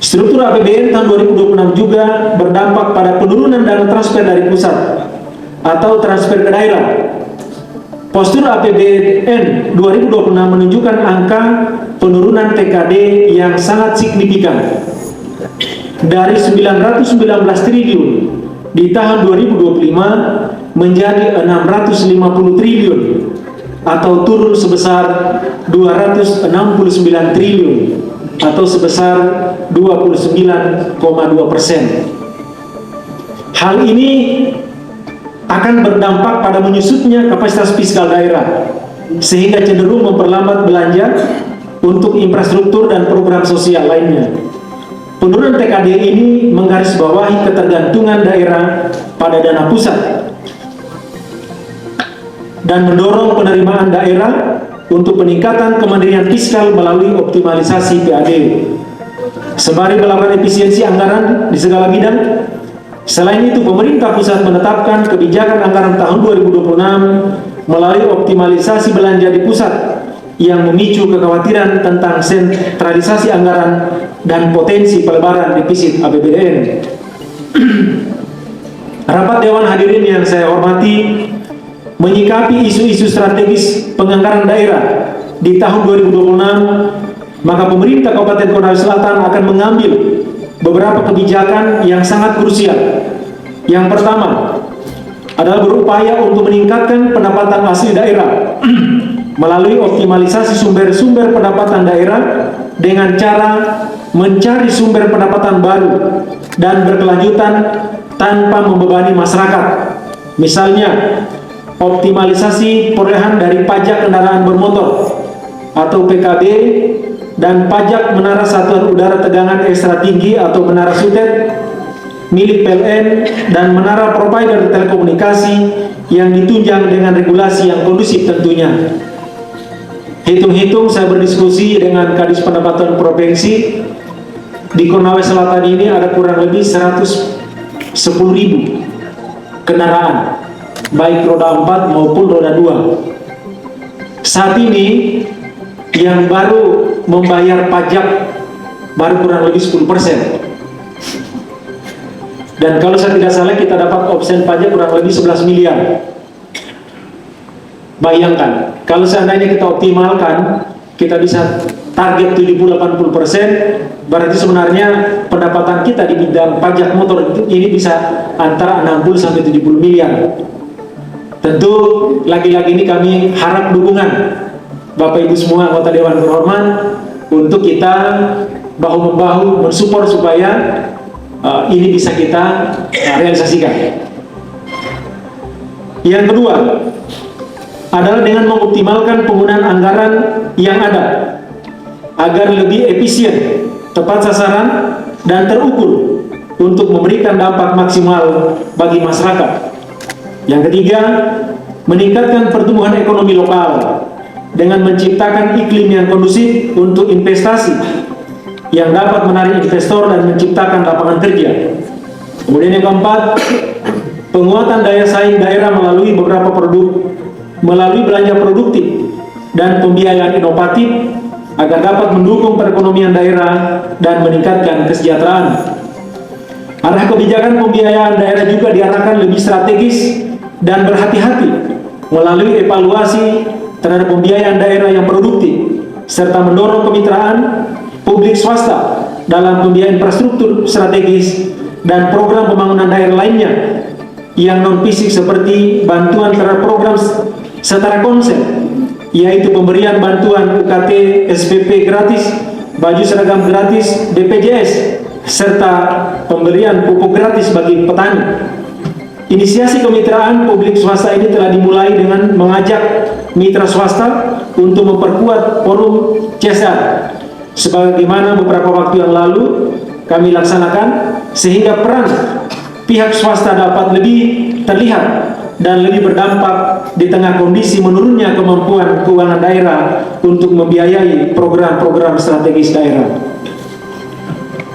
Struktur APBN tahun 2026 juga berdampak pada penurunan dana transfer dari pusat atau transfer ke daerah. Postur APBN 2026 menunjukkan angka penurunan TKD yang sangat signifikan dari 919 triliun di tahun 2025 menjadi 650 triliun atau turun sebesar 269 triliun atau sebesar 29,2%. Hal ini akan berdampak pada menyusutnya kapasitas fiskal daerah, sehingga cenderung memperlambat belanja untuk infrastruktur dan program sosial lainnya. Penurunan TKD ini menggarisbawahi ketergantungan daerah pada dana pusat dan mendorong penerimaan daerah untuk peningkatan kemandirian fiskal melalui optimalisasi PAD. Sembari melakukan efisiensi anggaran di segala bidang, selain itu, pemerintah pusat menetapkan kebijakan anggaran tahun 2026 melalui optimalisasi belanja di pusat yang memicu kekhawatiran tentang sentralisasi anggaran dan potensi pelebaran defisit APBN. Rapat Dewan Hadirin yang saya hormati, menyikapi isu-isu strategis penganggaran daerah di tahun 2026, maka pemerintah Kabupaten Konawe Selatan akan mengambil beberapa kebijakan yang sangat krusial. Yang pertama adalah berupaya untuk meningkatkan pendapatan asli daerah melalui optimalisasi sumber-sumber pendapatan daerah dengan cara mencari sumber pendapatan baru dan berkelanjutan tanpa membebani masyarakat. Misalnya, optimalisasi perolehan dari pajak kendaraan bermotor atau PKB dan pajak menara satuan udara tegangan ekstra tinggi atau menara SUTET milik PLN dan menara provider telekomunikasi yang ditunjang dengan regulasi yang kondusif tentunya. Hitung-hitung saya berdiskusi dengan Kadis Pendapatan Provinsi, di Konawe Selatan ini ada kurang lebih 110.000 kendaraan, baik roda 4 maupun roda 2. Saat ini yang baru membayar pajak baru kurang lebih 10%. Dan kalau saya tidak salah kita dapat opsen pajak kurang lebih 11 miliar. Bayangkan, kalau seandainya kita optimalkan, kita bisa target 70-80%, berarti sebenarnya pendapatan kita di bidang pajak motor ini bisa antara 60-70 miliar. Tentu lagi-lagi ini kami harap dukungan Bapak Ibu semua anggota Dewan Terhormat untuk kita bahu-membahu mensupport supaya ini bisa kita realisasikan. Yang kedua adalah dengan mengoptimalkan penggunaan anggaran yang ada agar lebih efisien, tepat sasaran, dan terukur untuk memberikan dampak maksimal bagi masyarakat. Yang ketiga, meningkatkan pertumbuhan ekonomi lokal dengan menciptakan iklim yang kondusif untuk investasi yang dapat menarik investor dan menciptakan lapangan kerja. Kemudian yang keempat, penguatan daya saing daerah melalui beberapa produk, melalui belanja produktif dan pembiayaan inovatif agar dapat mendukung perekonomian daerah dan meningkatkan kesejahteraan. Arah kebijakan pembiayaan daerah juga diarahkan lebih strategis dan berhati-hati melalui evaluasi terhadap pembiayaan daerah yang produktif serta mendorong kemitraan publik swasta dalam pembiayaan infrastruktur strategis dan program pembangunan daerah lainnya yang non-fisik seperti bantuan terhadap program setara konsep, yaitu pemberian bantuan UKT SPP gratis, baju seragam gratis BPJS, serta pemberian pupuk gratis bagi petani. Inisiasi kemitraan publik swasta ini telah dimulai dengan mengajak mitra swasta untuk memperkuat forum CSR sebagaimana beberapa waktu yang lalu kami laksanakan, sehingga peran pihak swasta dapat lebih terlihat dan lebih berdampak di tengah kondisi menurunnya kemampuan keuangan daerah untuk membiayai program-program strategis daerah.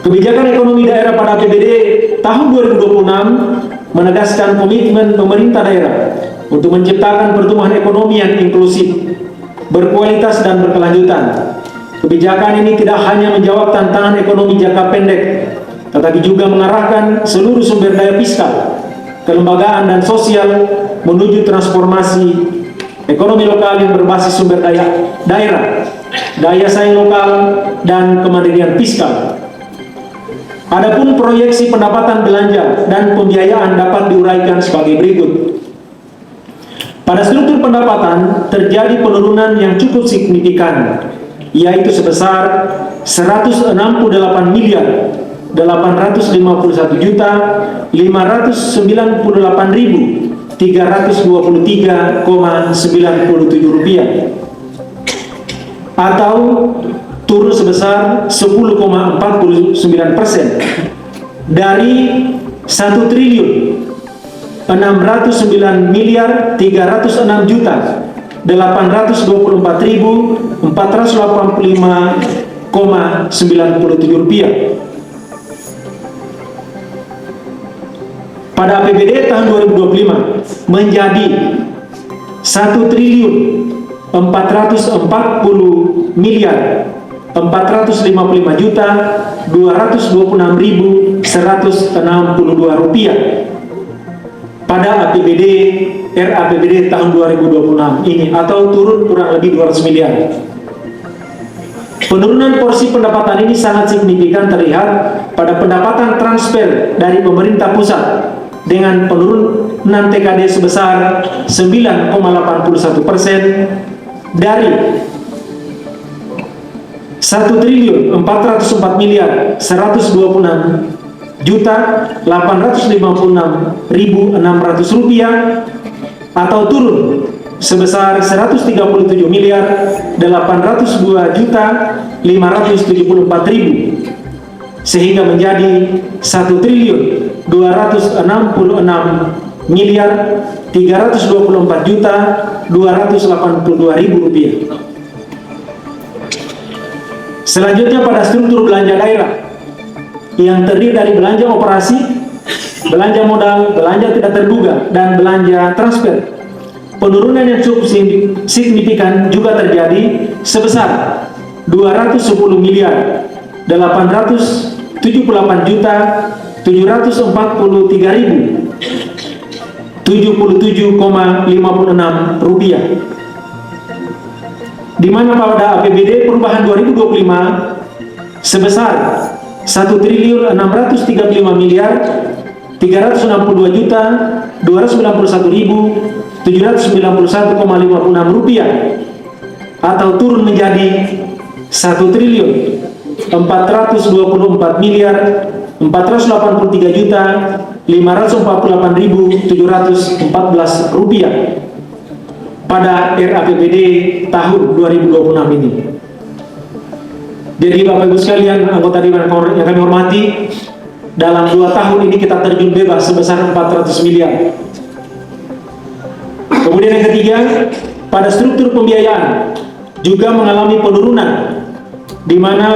Kebijakan ekonomi daerah pada APBD tahun 2026 menegaskan komitmen pemerintah daerah untuk menciptakan pertumbuhan ekonomi yang inklusif, berkualitas dan berkelanjutan, Kebijakan ini tidak hanya menjawab tantangan ekonomi jangka pendek, tetapi juga mengarahkan seluruh sumber daya fiskal, kelembagaan dan sosial menuju transformasi ekonomi lokal yang berbasis sumber daya daerah, daya saing lokal, dan kemandirian fiskal. Adapun proyeksi pendapatan belanja dan pembiayaan dapat diuraikan sebagai berikut. Pada struktur pendapatan terjadi penurunan yang cukup signifikan, yaitu sebesar 168 miliar 851 juta 598.323,97 rupiah, atau turun sebesar 10,49% dari 1 triliun 609 miliar 306 juta 824.485,97 rupiah. Pada APBD tahun 2025 menjadi 1 triliun 440 miliar 455 juta 226.162 rupiah pada APBD RAPBD tahun 2026 ini, atau turun kurang lebih 200 miliar. Penurunan porsi pendapatan ini sangat signifikan terlihat pada pendapatan transfer dari pemerintah pusat dengan penurunan TKD sebesar 9,81% dari 1 triliun 404 miliar 126 juta 856.600 rupiah, atau turun sebesar 137 miliar 802 juta 574.000, sehingga menjadi 1 triliun 266 miliar 324 juta 282.000 rupiah. Selanjutnya pada struktur belanja daerah yang terdiri dari belanja operasi, belanja modal, belanja tidak terduga, dan belanja transfer. Penurunan yang cukup signifikan juga terjadi sebesar 210 miliar 878 juta 743.077,56 rupiah, di mana pada APBD perubahan 2025 sebesar 1 triliun 635 miliar 362 juta 291.791,56 rupiah, atau turun menjadi 1 triliun 424 miliar 483 juta 548.714 rupiah pada RAPBD tahun 2026 ini. Jadi Bapak Ibu sekalian, anggota Dewan yang kami hormati, dalam 2 tahun ini kita terjun bebas sebesar 400 miliar. Kemudian yang ketiga, pada struktur pembiayaan juga mengalami penurunan, di mana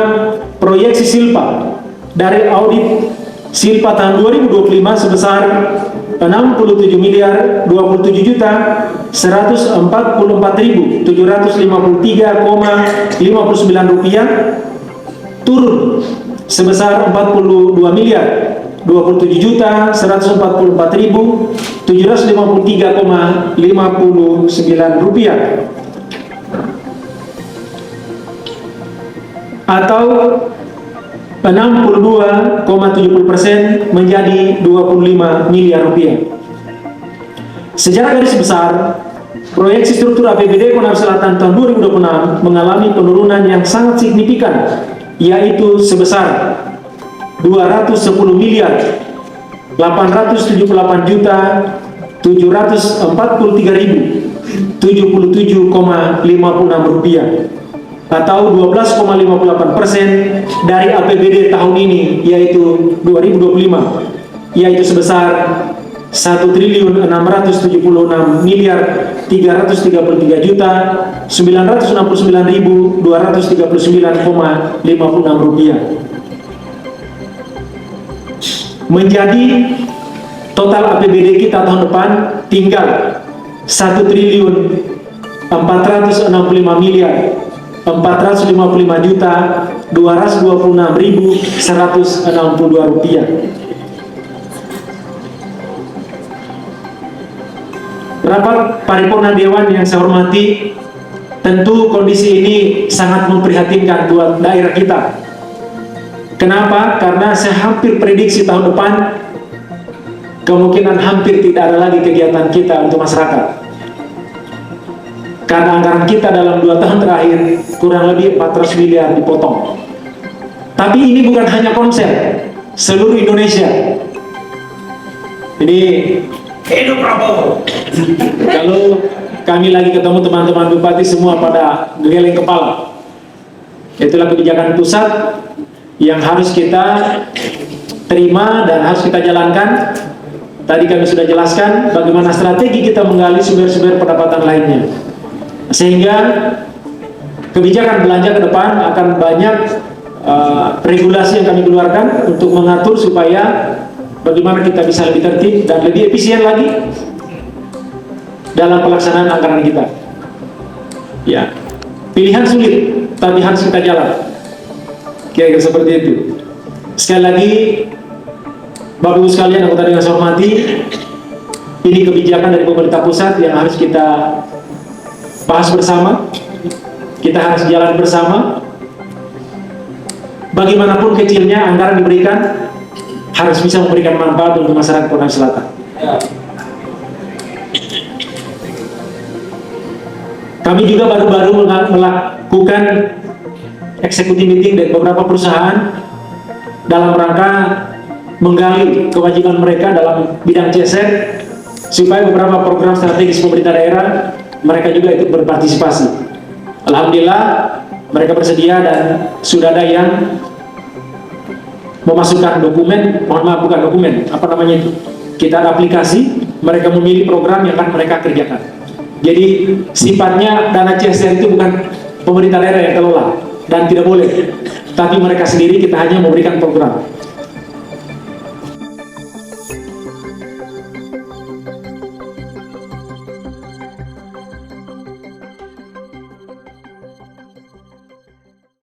proyeksi Silpa dari audit Silpa tahun 2025 sebesar 67 miliar 27 juta 144.753,59 rupiah, turun sebesar 42 miliar 27 juta 144.753,59 rupiah, atau 62,70% menjadi 25 miliar rupiah. Secara garis besar, proyeksi struktur APBD Konab Selatan tahun 2026 mengalami penurunan yang sangat signifikan, yaitu sebesar 210 miliar 878 juta 743.077,56 rupiah, atau 12,58% dari APBD tahun ini, yaitu 2025, yaitu sebesar 1 triliun 676 miliar 333 juta 969.239,56 rupiah, menjadi total APBD kita tahun depan tinggal 1 triliun 465 miliar 455.226.162 rupiah. Rapat paripurna Dewan yang saya hormati, tentu kondisi ini sangat memprihatinkan buat daerah kita. Kenapa? Karena saya hampir prediksi tahun depan kemungkinan hampir tidak ada lagi kegiatan kita untuk masyarakat. Karena anggaran kita dalam 2 tahun terakhir kurang lebih 400 miliar dipotong. Tapi ini bukan hanya konser, seluruh Indonesia. Jadi hidup Prabowo. Kalau kami lagi ketemu teman-teman bupati semua pada geleng kepala. Itulah kebijakan pusat yang harus kita terima dan harus kita jalankan. Tadi kami sudah jelaskan bagaimana strategi kita menggali sumber-sumber pendapatan lainnya. Sehingga kebijakan belanja ke depan akan banyak regulasi yang kami keluarkan untuk mengatur supaya bagaimana kita bisa lebih tertib dan lebih efisien lagi dalam pelaksanaan anggaran kita. Ya, pilihan sulit, tapi harus kita jalan. Kira-kira seperti itu. Sekali lagi, Bapak Ibu sekalian, anggota yang saya hormati, ini kebijakan dari pemerintah pusat yang harus kita bahas bersama. Kita harus jalan bersama. Bagaimanapun kecilnya anggaran diberikan, harus bisa memberikan manfaat untuk masyarakat Kota Selatan. Kami juga baru-baru melakukan eksekutif meeting dari beberapa perusahaan dalam rangka menggali kewajiban mereka dalam bidang CSR supaya beberapa program strategis pemerintah daerah mereka juga ikut berpartisipasi. Alhamdulillah mereka bersedia dan sudah ada yang memasukkan dokumen, mohon maaf bukan dokumen, apa namanya itu? Kita ada aplikasi, mereka memilih program yang akan mereka kerjakan. Jadi sifatnya dana CSR itu bukan pemerintah daerah yang kelola dan tidak boleh, tapi mereka sendiri, kita hanya memberikan program.